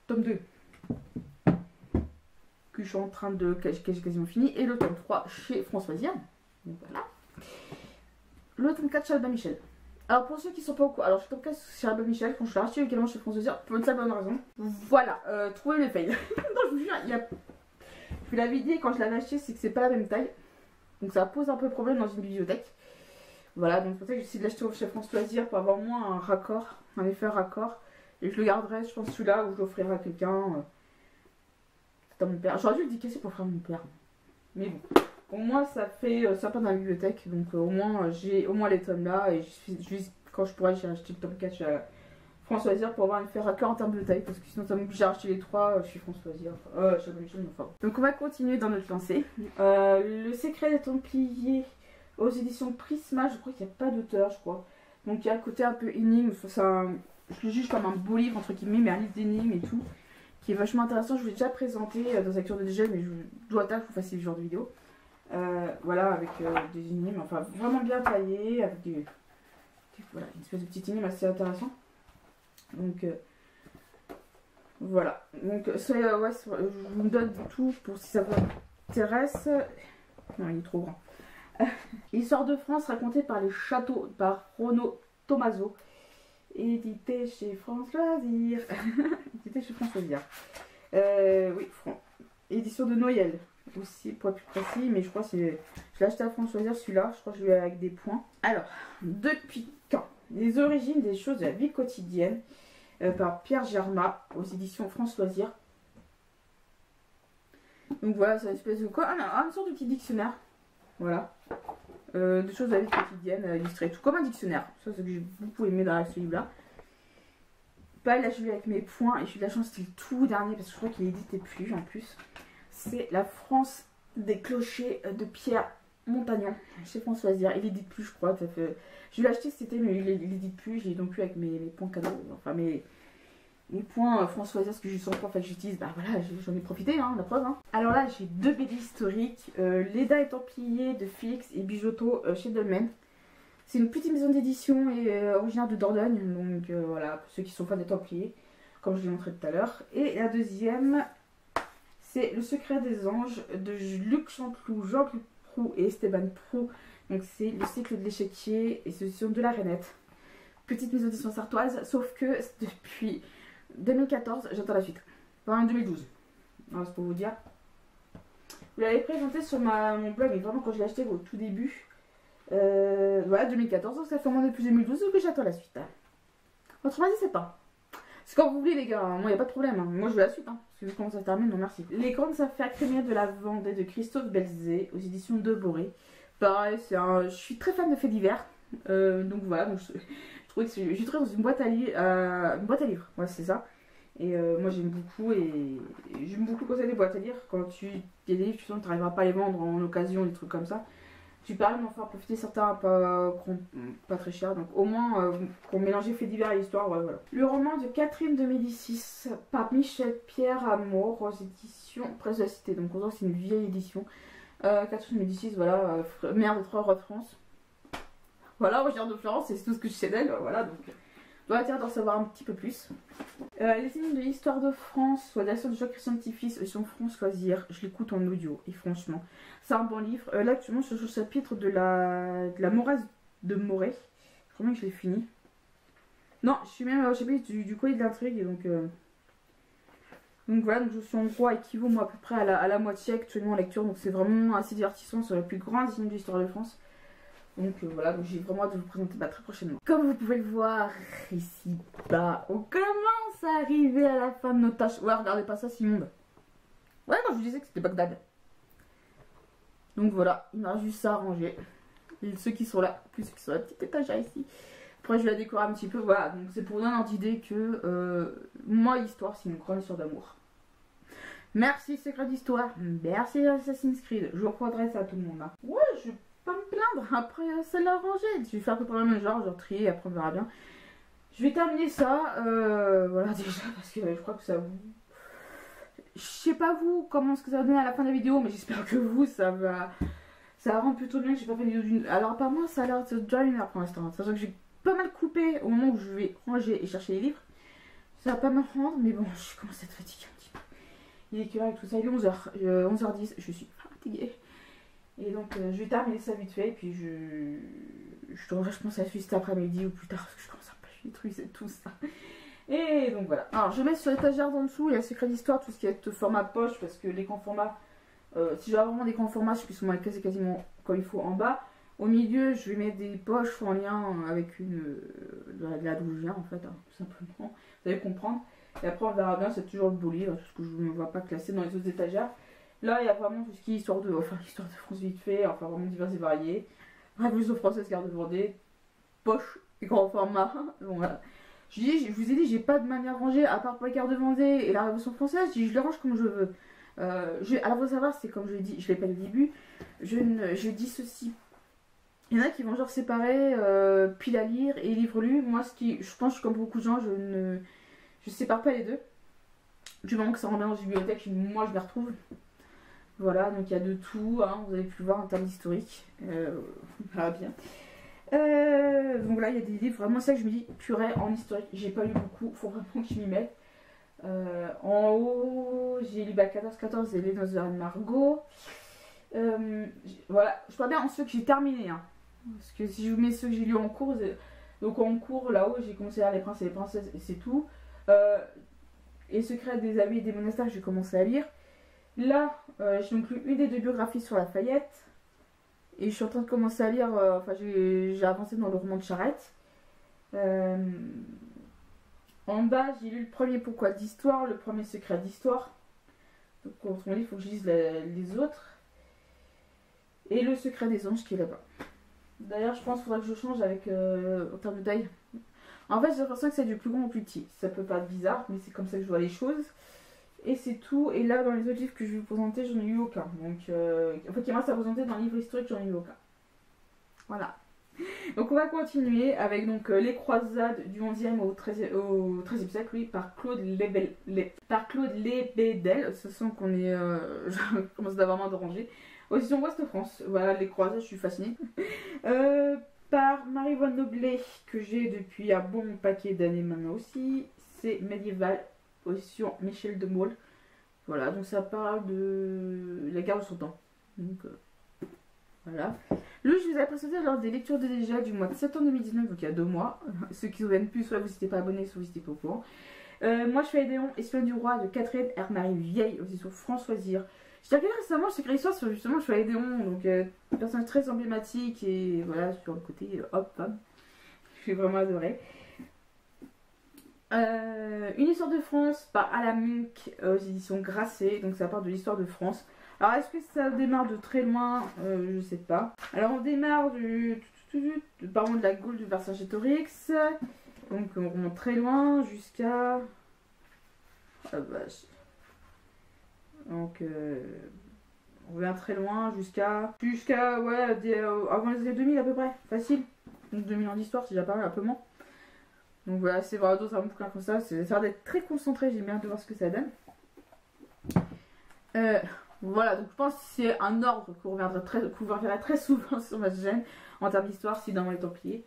tome 2, que je suis en train de. Que j'ai quasiment fini, et le tome 3 chez France Loisirs. Donc voilà. Le tome 4 chez Albin Michel. Alors pour ceux qui ne sont pas au courant, alors je suis tome 4 chez Albin Michel, quand je l'ai racheté également chez France Loisirs, pour une seule bonne raison. Voilà, trouvez les fails. Non, je vous jure, il y a. Je vous l'avais dit quand je l'avais acheté, c'est que c'est pas la même taille. Donc ça pose un peu problème dans une bibliothèque. Voilà, donc c'est pour ça que j'essaie de l'acheter chez France Loisirs pour avoir moins un raccord, un effet raccord. Et je le garderai, je pense, celui-là, ou je l'offrirai à quelqu'un. C'est à mon père. J'aurais dû le dédicacer pour faire à mon père. Mais bon, au moins ça fait sympa dans la bibliothèque. Donc au moins j'ai au moins les tomes là. Et quand je pourrais, j'ai acheté le tome 4 chez France Loisirs pour avoir un effet raccord en termes de taille. Parce que sinon ça m'oblige à acheter les 3 chez France Loisirs. Chez Michel, enfin. Donc on va continuer dans notre lancée. Le secret des Templiers aux éditions Prisma. Je crois qu'il n'y a pas d'auteur, je crois. Donc il y a un côté un peu énigme. Je le juge comme un beau livre, entre guillemets, mais un livre d'énigmes et tout. Qui est vachement intéressant. Je vous l'ai déjà présenté dans Acteurs de DG, mais je dois attendre que vous fassiez ce genre de vidéo. Voilà, avec des énigmes, enfin vraiment bien taillées, avec voilà, une espèce de petite énigme assez intéressant. Donc voilà. Donc ouais, je vous donne tout pour si ça vous intéresse. Non, il est trop grand. Histoire de France racontée par les châteaux, par Renaud Tomaso. Édité chez France Loisirs. Édité chez France Loisirs. Oui, édition de Noël. Aussi, pour être plus précis, mais je crois que je l'ai acheté à France Loisirs celui-là. Je crois que je l'ai avec des points. Alors, depuis quand? Les origines des choses de la vie quotidienne. Par Pierre Germain aux éditions France Loisirs. Donc voilà, c'est une espèce de quoi? Une sorte de petit dictionnaire. Voilà. Des choses de la vie quotidienne illustrées. Tout comme un dictionnaire. Ça, c'est ce que j'ai beaucoup aimé dans ce livre-là. Pareil, là, je l'ai avec mes points. Et je suis de la chance, c'était le tout dernier parce que je crois qu'il n'éditait plus en plus. C'est La France des clochers de Pierre Montagnon chez France Loisirs. Il n'édite plus, je crois. Ça fait... Je l'ai acheté cet été, mais il n'édite plus. Je l'ai donc plus avec mes points cadeaux. Enfin, mes points France Loisirs, ce que je sens pas, que j'utilise. Bah voilà, j'en ai profité, hein, la preuve. Hein. Alors là, j'ai deux BD historiques. Leda et Templier de Félix et Bijotto chez Dolmen. C'est une petite maison d'édition originaire de Dordogne. Donc voilà, pour ceux qui sont fans des Templiers, comme je l'ai montré tout à l'heure. Et la deuxième, c'est Le secret des anges de Luc Chanteloup, Jean-Claude Proux et Esteban Proux. Donc c'est le cycle de l'échiquier et c'est de la Rainette. Petite maison d'édition sartoise, sauf que depuis 2014, j'attends la suite. Enfin, en 2012. Alors, c'est pour vous dire. Je l'avais présenté sur mon blog, mais vraiment quand je l'ai acheté au tout début. Voilà, 2014, donc ça fait au moins depuis 2012 que j'attends la suite. Autrement dit, c'est pas. C'est quand vous voulez, les gars. Moi, il n'y a pas de problème. Hein. Moi, je veux la suite. Hein. Si vous comment ça se termine, non merci. Les grandes affaires criminelles de la Vendée de Christophe Belzé aux éditions de Boré. Pareil, je suis très fan de faits divers. Donc voilà, donc je trouvais que j'ai trouvé dans une boîte à livres. Ouais, c'est ça. Et moi j'aime beaucoup j'aime beaucoup quand il y a des boîtes à lire. Quand il y a des livres, tu sens que tu n'arriveras pas à les vendre en occasion, des trucs comme ça. Tu permets d'en faire profiter certains pas très chers. Donc au moins qu'on mélangeait faits divers et histoire. Ouais, voilà. Le roman de Catherine de Médicis par Michel Pierre Amour aux éditions Presse de la Cité. Donc on voit que c'est une vieille édition. Catherine de Médicis, voilà, mère des trois rois de France. Voilà, originaire de Florence, c'est tout ce que je sais d'elle. Voilà, donc doit attirer d'en savoir un petit peu plus. Les énigmes de l'histoire de France, soit d'Action de Jean-Christian Petit-Fils, sur France Loisirs, je l'écoute en audio, et franchement, c'est un bon livre. Là, actuellement, je suis au chapitre de la Morasse de Moret. Je crois bien que je l'ai fini. Non, je suis même au chapitre du colis de l'intrigue, donc voilà, donc je suis en gros à équivaut, moi, à peu près à la moitié actuellement en lecture, donc c'est vraiment assez divertissant sur les plus grandes énigmes de l'histoire de France. Donc voilà, donc j'ai vraiment hâte de vous présenter très prochainement. Comme vous pouvez le voir ici bas, on commence à arriver à la fin de nos tâches. Ouais, regardez pas ça, c'est immonde. Ouais, non, je vous disais que c'était Bagdad. Donc voilà, il m'a juste ça à ranger. Et ceux qui sont là, plus ceux qui sont à la petite étagère ici. Après, je vais la décorer un petit peu. Voilà, donc c'est pour donner un ordre d'idée que moi, l'histoire, c'est une grande histoire d'amour. Merci Secret d'Histoire. Merci Assassin's Creed. Je reprendrai ça à tout le monde. Hein. Ouais, je pas me plaindre, après ça l'a rangé. Je vais faire un peu pour le même genre trier, après on verra bien. Je vais terminer ça, voilà déjà, parce que je crois que ça vous... Je sais pas vous comment ce que ça va donner à la fin de la vidéo, mais j'espère que vous, ça va rendre plutôt bien que j'ai pas fait une vidéo d'une... Alors apparemment ça a l'air de déjà une heure pour l'instant, sachant que j'ai pas mal coupé au moment où je vais ranger et chercher les livres. Ça va pas me rendre, mais bon, je commence à être fatiguée un petit peu. Il est que avec tout ça, il est 11h, 11h10, je suis fatiguée. Et donc je vais terminer ça vite fait et puis je devrais, je pense, à la suite cet après-midi ou plus tard parce que je commence à pas détruire tout ça. Et donc voilà. Alors je mets sur l'étagère d'en dessous, il y a Secret d'Histoire, tout ce qui est format poche parce que les grands formats, si j'ai vraiment des grands formats, je puisse mettre quasiment comme il faut en bas. Au milieu, je vais mettre des poches en lien avec la d'où je viens en fait, hein, tout simplement. Vous allez comprendre. Et après on verra bien, c'est toujours le beau livre, tout ce que je ne vois pas classer dans les autres étagères. Là, il y a vraiment tout ce qui est histoire de France vite fait, enfin vraiment divers et variés. Révolution française, guerre de Vendée, poche et grand format. Bon, voilà. Je vous ai dit, j'ai pas de manière rangée, à part pour la guerre de Vendée et la Révolution française, je les range comme je veux. Alors, faut savoir, c'est comme je l'ai dit, je l'ai pas dit au début, je dissocie Il y en a qui vont genre séparer pile à lire et livre lu. Moi, je pense que comme beaucoup de gens, je sépare pas les deux. Du moment que ça rentre bien dans une bibliothèque, moi je les retrouve. Voilà, donc il y a de tout, hein, vous avez pu le voir en termes historiques. Voilà, bien. Donc là, il y a des livres, vraiment ça que je me dis, purée, en historique, j'ai pas lu beaucoup, faut vraiment que je m'y mette. En haut, j'ai lu 14-14 et Les Noces de Reine Margot. Voilà, je parle bien en ceux que j'ai terminés. Hein. Parce que si je vous mets ceux que j'ai lus en cours, donc en cours, là-haut, j'ai commencé à lire Les Princes et les Princesses et c'est tout. Et Secrets des abbayes et des monastères, j'ai commencé à lire. Là, j'ai donc lu une des 2 biographies sur Lafayette. Et je suis en train de commencer à lire, enfin j'ai avancé dans le roman de Charette. En bas, j'ai lu le premier Pourquoi d'histoire, le premier Secret d'histoire. Donc autrement dit, il faut que je lise les autres. Et le Secret des anges qui est là-bas. D'ailleurs, je pense qu'il faudra que je change avec en termes de taille. En fait, j'ai l'impression que c'est du plus grand au plus petit. Ça peut pas être bizarre, mais c'est comme ça que je vois les choses. Et c'est tout. Et là, dans les autres livres que je vais vous présenter, j'en ai eu aucun. Donc, en fait, il reste à présenter dans le livre historique, j'en ai eu aucun. Voilà. Donc, on va continuer avec donc les croisades du 11e au 13e siècle, oui, par Claude Lebedel. Ce sent qu'on est. Je commence d'avoir main de ranger. Aussi en Ouest-France. Voilà, les croisades, je suis fascinée. Par Marie-Voine Noblet, que j'ai depuis un bon paquet d'années maintenant aussi. C'est médiéval. Position Michel de Maulle. Voilà, donc ça parle de la guerre de son temps. Donc voilà. Le je vous avais présenté lors des lectures de déjà du mois de septembre 2019, donc il y a 2 mois. Ceux qui ne viennent plus, soit vous n'étiez pas abonnés, soit vous n'étiez pas au courant. Moi je fais Edéon, Espionne du roi de Catherine R. Marie Vieille, aussi sur Françoisir. J'ai regardé récemment le secret histoire sur justement Chevalier Edéon, donc un personnage très emblématique et voilà, sur le côté hop, femme. J'ai vraiment adoré. Une histoire de France par Alain Mink aux éditions Grasset, donc ça part de l'histoire de France. Alors est-ce que ça démarre de très loin, je sais pas. Alors on démarre pardon, de la Gaule de Vercingétorix, donc on remonte très loin jusqu'à donc on revient très loin jusqu'à ouais avant les années 2000 à peu près, facile. Donc 2000 ans d'histoire, c'est déjà pas mal, un peu moins. Donc voilà, c'est vraiment un bouquin comme ça. Ça a l'air d'être très concentré, j'ai bien hâte de voir ce que ça donne. Voilà, donc je pense que c'est un ordre qu'on reviendra très souvent sur ma chaîne en termes d'histoire, c'est dans les Templiers.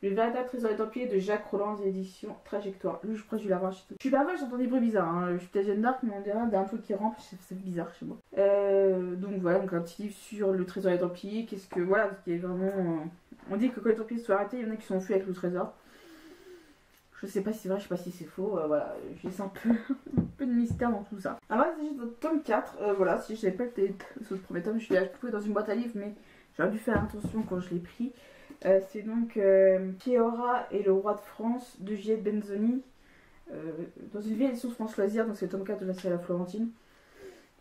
Le véritable trésor des Templiers de Jacques Roland, éditions Trajectoire. Lui, je crois que je vais l'avoir chez toi. Je suis pas mal, j'entends des bruits bizarres. Hein. Je suis peut-être Jeanne d'Arc, mais on dirait d'un truc qui rampe, c'est bizarre chez moi. Donc voilà, donc un petit livre sur le trésor des Templiers. Qu'est-ce que. Voilà, ce qui est vraiment. On dit que quand les Templiers se sont arrêtés, il y en a qui sont fuis avec le trésor. Je sais pas si c'est vrai, je sais pas si c'est faux. Voilà, je laisse un peu de mystère dans tout ça. Alors là, il s'agit de tome 4. Voilà, si je n'avais pas le premier tome, je l'ai trouvé dans une boîte à livres, mais j'aurais dû faire attention quand je l'ai pris. C'est donc Piora et le roi de France de Juliette Benzoni. Dans une vieille édition France Loisirs, donc c'est le tome 4 de la série La Florentine.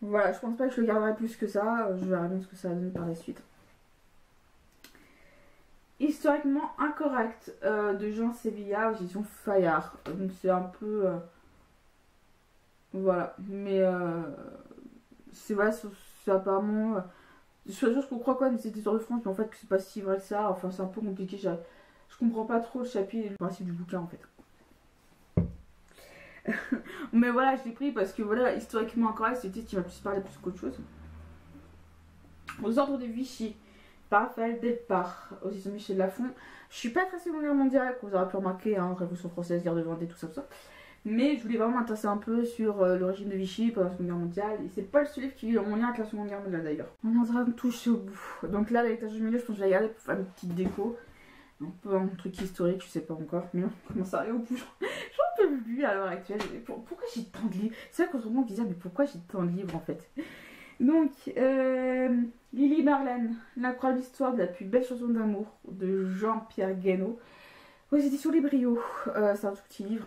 Voilà, je pense pas que je le garderai plus que ça. Je verrai bien ce que ça va donner par la suite. Historiquement incorrect de Jean Sevilla aux éditions Fayard. Donc c'est un peu voilà, mais c'est voilà, c'est apparemment c'est chose qu'on croit quoi des histoires de France, mais en fait que c'est pas si vrai que ça. Enfin c'est un peu compliqué, je comprends pas trop le chapitre et le principe du bouquin en fait. Mais voilà, je l'ai pris parce que voilà, historiquement incorrect, c'est le titre qui m'a plus parlé plus qu'autre chose. Aux ordres de Vichy par Raphaël Delpart, aux éditions Michel Lafon. Je suis pas très Seconde Guerre mondiale, comme vous aurez pu remarquer, hein, Révolution française, guerre de Vendée, tout ça, tout ça. Mais je voulais vraiment m'intéresser un peu sur le régime de Vichy pendant la Seconde Guerre mondiale. Et c'est pas le seul livre qui est en lien avec la Seconde Guerre mondiale d'ailleurs. On est en train de toucher au bout. Donc là, l'étage du milieu, je pense que je vais regarder pour faire une petite déco. Un peu un truc historique, je sais pas encore. Mais on commence à arriver au bout. J'en peux plus à l'heure actuelle. Pourquoi j'ai tant de livres? C'est vrai qu'on se rend compte qu'ils disent, mais pourquoi j'ai tant de livres en fait? Donc, Lily Marlène, l'incroyable histoire de la plus belle chanson d'amour de Jean-Pierre Guénaud, aux éditions Les Brio. C'est un tout petit livre.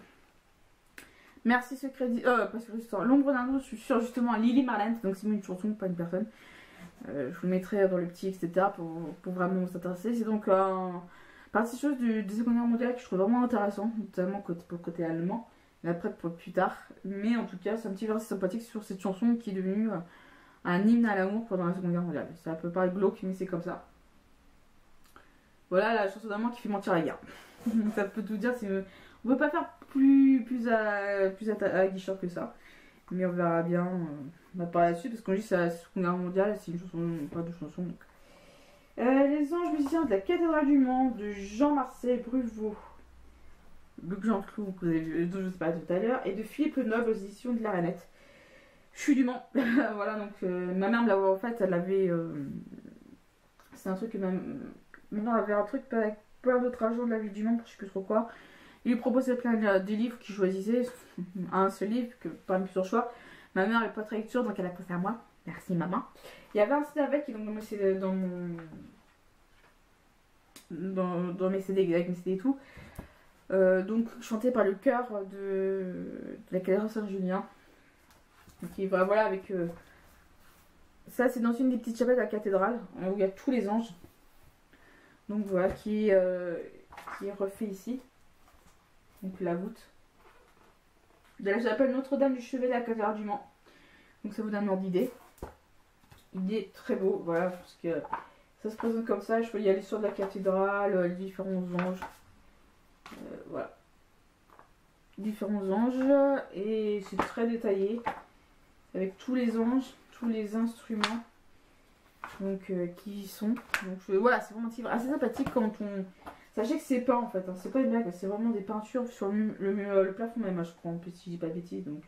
Merci Secret pas Secret d'Histoire. L'ombre d'un doute, je suis sûre justement à Lily Marlène, donc c'est une chanson, pas une personne. Je vous le mettrai dans le petit, etc. pour vraiment vous intéresser. C'est donc partie chose des Seconde Guerre mondiale que je trouve vraiment intéressant, notamment pour le côté allemand. Et après pour plus tard. Mais en tout cas, c'est un petit verset sympathique sur cette chanson qui est devenue un hymne à l'amour pendant la Seconde Guerre mondiale. Ça peut paraître glauque, mais c'est comme ça. Voilà la chanson d'amour qui fait mentir la guerre. Ça peut tout dire. On peut pas faire plus à guicheur que ça. Mais on verra bien par la suite. Parce qu'on dit que c'est la Seconde Guerre mondiale. C'est une chanson, pas de chanson. Donc. Les anges musiciens de la cathédrale du Mans de Jean-Marcel Bruvaux. Le Jean Clou, que vous avez vu, dont je sais pas tout à l'heure. Et de Philippe Noble aux éditions de la Ranette. Je suis du Mans. Voilà, donc ma mère me l'a en fait, elle avait. C'est un truc que maintenant elle avait un truc avec plein d'autres agents de la ville du Mans, je sais plus trop quoi. Il lui proposait plein de livres qu'il choisissait, un seul livre, que parmi plusieurs choix. Ma mère n'est pas très lecture, donc elle a pensé à moi. Merci maman. Il y avait un CD avec, donc dans mes CD, avec mes CD et tout. Donc chanté par le chœur de la cathédrale Saint-Julien. Donc voilà avec ça c'est dans une des petites chapelles de la cathédrale où il y a tous les anges. Donc voilà qui est refait ici. Donc la voûte de la chapelle Notre-Dame du Chevet de la cathédrale du Mans. Donc ça vous donne un ordre d'idée. Il est très beau, voilà, parce que ça se présente comme ça. Il y a l'histoire de la cathédrale, les différents anges. Voilà. Différents anges et c'est très détaillé avec tous les anges, tous les instruments donc qui y sont. Donc voilà, c'est vraiment un livre assez sympathique quand on. Sachez que c'est pas en fait, hein, c'est pas une blague, c'est vraiment des peintures sur le plafond même, je crois, si je dis pas de bêtises, donc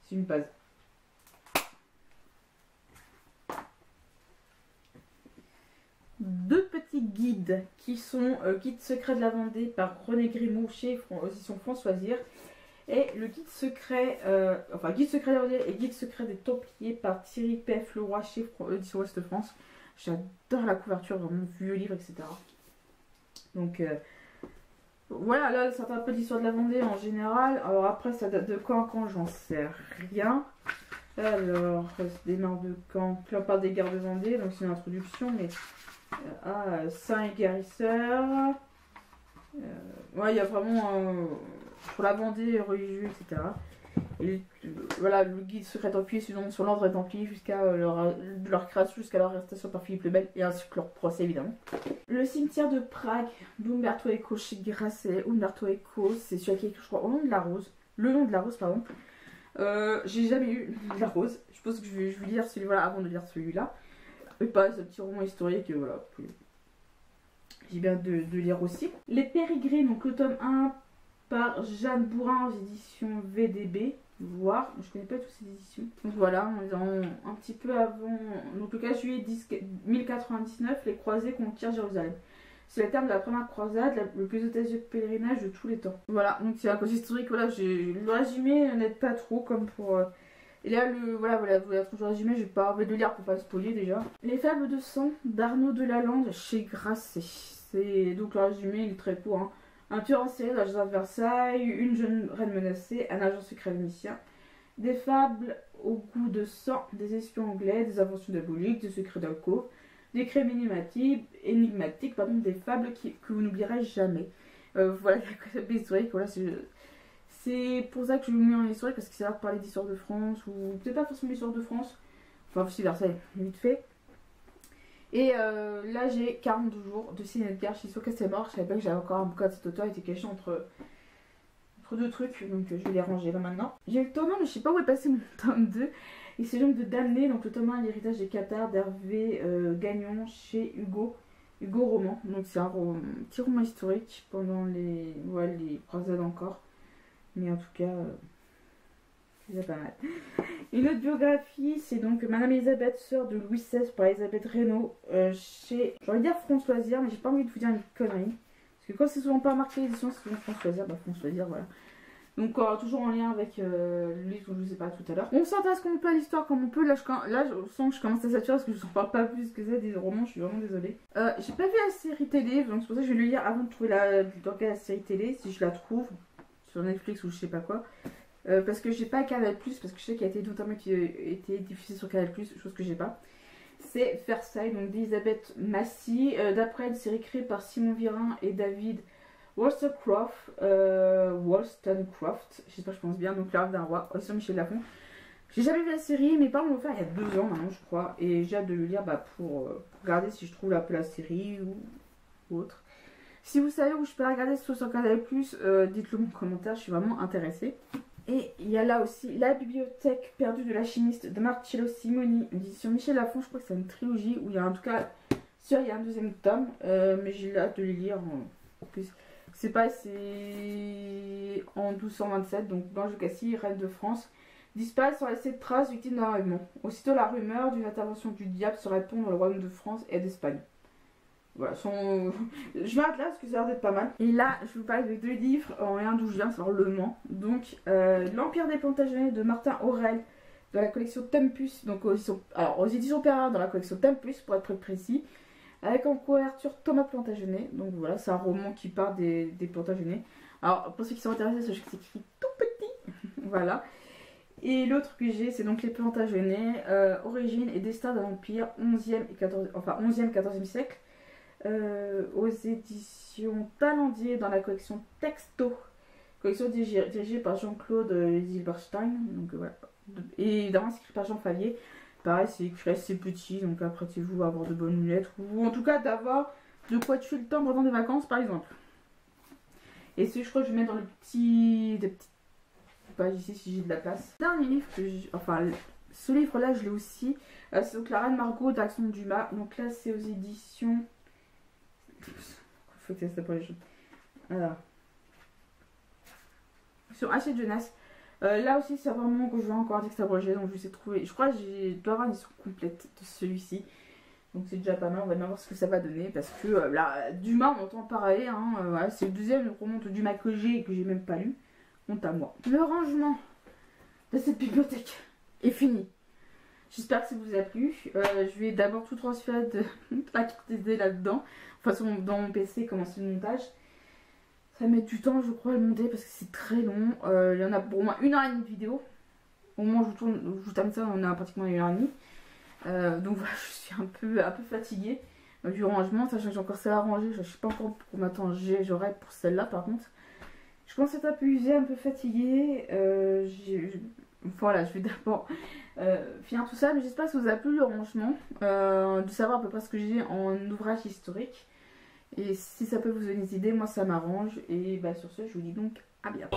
c'est une base. Deux petits guides qui sont Guide secret de la Vendée par René Grimaud chez Éditions Françoisir et le guide secret, Guide secret de la Vendée et Guide secret des Templiers par Thierry P.F. Leroy chez Éditions Ouest France. J'adore la couverture, vraiment vieux livre, etc. Donc voilà, là ça un peu l'histoire de la Vendée en général. Alors après ça date de quand j'en sais rien. Alors ça se démarre de quand Cléopâtre des guerres de Vendée, donc c'est une introduction, mais saint et guérisseur. Ouais, il y a vraiment sur la Vendée religieux, etc. Et, voilà, le guide secret templier sur l'ordre des Templiers jusqu'à leur création, jusqu'à leur arrestation par Philippe le Bel et ainsi que leur procès évidemment. Le cimetière de Prague d'Umberto Eco chez Grasset. Umberto Eco, c'est celui qui est écrit, je crois, au nom de la rose. Le nom de la rose, pardon. J'ai jamais eu la rose. Je pense que je vais lire celui-là avant de lire celui-là. Et pas ce petit roman historique, voilà. J'ai bien de lire aussi. Les Pérégrines, donc le tome 1 par Jeanne Bourrin aux éditions VDB. Voir, je connais pas toutes ces éditions. Donc voilà, on est un petit peu avant. Donc le 4 juillet 1099, les croisés conquirent Jérusalem. C'est le terme de la première croisade, le plus audacieux pèlerinage de tous les temps. Voilà, donc c'est un cause historique. Voilà, le résumé n'aide pas trop comme pour. Et là, voilà, vous l'avez trop résumé, j'ai pas envie de le lire pour pas spoiler déjà. Les fables de sang d'Arnaud de Lalande chez Grasset. C'est donc le résumé, il est très court. Hein. Un tueur en série dans la jardin de Versailles, une jeune reine menacée, un agent secret vénitien. Des fables au goût de sang, des espions anglais, des inventions diaboliques, des secrets d'alcôve, des crimes énigmatiques, des fables que vous n'oublierez jamais. Voilà, la côté historique, voilà, c'est pour ça que je l'ai mis en historique, parce que c'est là de parler d'histoire de France, ou peut-être pas forcément l'histoire de France, enfin aussi Versailles, vite fait. Et là j'ai 42 jours de Céline Edgar chez Soka, c'est mort, je savais pas que j'avais encore un bouquin de cet auteur, il était caché entre deux trucs, donc je vais les ranger là maintenant. J'ai le tome 1, mais je sais pas où est passé mon tome 2, il s'agit donc de Damné, donc le tome 1, l'héritage des Cathares d'Hervé Gagnon chez Hugo Roman, donc c'est un petit roman historique pendant les croisades encore. Mais en tout cas, c'est pas mal. Une autre biographie, c'est donc Madame Elisabeth, sœur de Louis XVI par Elisabeth Reynaud, chez, j'ai envie de dire Françoisir, mais j'ai pas envie de vous dire une connerie. Parce que quand c'est souvent pas marqué l'édition, c'est souvent Françoisir, Françoisir, voilà. Donc toujours en lien avec le livre dont je vous ai parlé tout à l'heure. On s'intéresse comme on peut à l'histoire, comme on peut. Là, je sens que je commence à saturer parce que je ne parle pas plus que ça des romans, je suis vraiment désolée. J'ai pas vu la série télé, donc c'est pour ça que je vais le lire avant de trouver la série télé, si je la trouve. Sur Netflix ou je sais pas quoi, parce que j'ai pas Canal+, parce que je sais qu'il y a été notamment qui été diffusé sur Canal+, chose que j'ai pas. C'est Versailles, donc d'Elisabeth Massy, d'après une série créée par Simon Virin et David Wollstonecraft, je sais pas, je pense bien, donc l'art d'un roi, aussi Michel Lafon. J'ai jamais vu la série, mes parents l'ont fait il y a 2 ans maintenant, je crois, et j'ai hâte de le lire pour regarder si je trouve un peu la série ou ou autre. Si vous savez où je peux regarder sur Canal+, dites-le en commentaire, je suis vraiment intéressée. Et il y a là aussi La bibliothèque perdue de la chimiste de Marcello Simoni, édition Michel Lafon. Je crois que c'est une trilogie où il y a en tout cas, sûr, il y a un deuxième tome, mais j'ai hâte de le lire en plus. C'est pas, c'est en 1227, donc Blanche de Castille, reine de France, disparaît sans laisser de traces victime d'un enlèvement. Aussitôt la rumeur d'une intervention du diable se répand dans le royaume de France et d'Espagne. Voilà, je m'arrête là parce que ça a l'air d'être pas mal. Et là, je vous parle de 2 livres en lien d'où je viens, c'est Le Mans. Donc, L'Empire des Plantagenets de Martin Aurel, dans la collection Tempus, donc aux éditions Perrin, dans la collection Tempus, pour être plus précis, avec en couverture Thomas Plantagenet. Donc voilà, c'est un roman qui part des Plantagenets. Alors, pour ceux qui sont intéressés, sachez que c'est écrit tout petit. Voilà. Et l'autre que j'ai, c'est donc Les Plantagenets, origine et destin d'un empire 11e et 14e siècle. Aux éditions Talendier dans la collection Texto, collection dirigée par Jean-Claude Zilberstein, donc voilà, et évidemment c'est écrit par Jean Favier. Pareil, c'est écrit assez petit, donc apprêtez-vous à avoir de bonnes lunettes, ou en tout cas d'avoir de quoi tuer le temps pendant des vacances par exemple. Et je crois que je vais mettre dans des petites pages ici si j'ai de la place. Dernier livre que ce livre là je l'ai aussi, c'est donc La Reine Margot d'Alexandre Dumas, donc là c'est aux éditions... Faut que ça pour les choses. Alors. Sur Hachette Jeunesse. Là aussi, c'est vraiment que je vais encore texte abrégé. Donc, je vais essayer de trouver. Je crois que je dois avoir une édition complète de celui-ci. Donc, c'est déjà pas mal. On va bien voir ce que ça va donner. Parce que là, Dumas, on entend parler. Hein, voilà, c'est le deuxième roman de Dumas que j'ai et que j'ai même pas lu. Honte à moi. Le rangement de cette bibliothèque est fini. J'espère que ça vous a plu. Je vais d'abord tout transférer de la carte SD là-dedans. Enfin, dans mon PC, commencer le montage. Ça va mettre du temps, je crois, à le monter parce que c'est très long. Il y en a pour au moins 1h30 de vidéo. Au moins, je vous termine ça, on a pratiquement 1h30. Donc voilà, je suis un peu fatiguée du rangement, sachant que j'ai encore ça à ranger. Je sais pas encore combien de temps j'aurai pour celle-là, par contre. Je commence à être un peu usée, un peu fatiguée. Voilà, je vais d'abord finir tout ça, mais j'espère que ça vous a plu le rangement, de savoir à peu près ce que j'ai en ouvrage historique. Et si ça peut vous donner des idées, moi ça m'arrange. Et bah, sur ce, je vous dis donc à bientôt.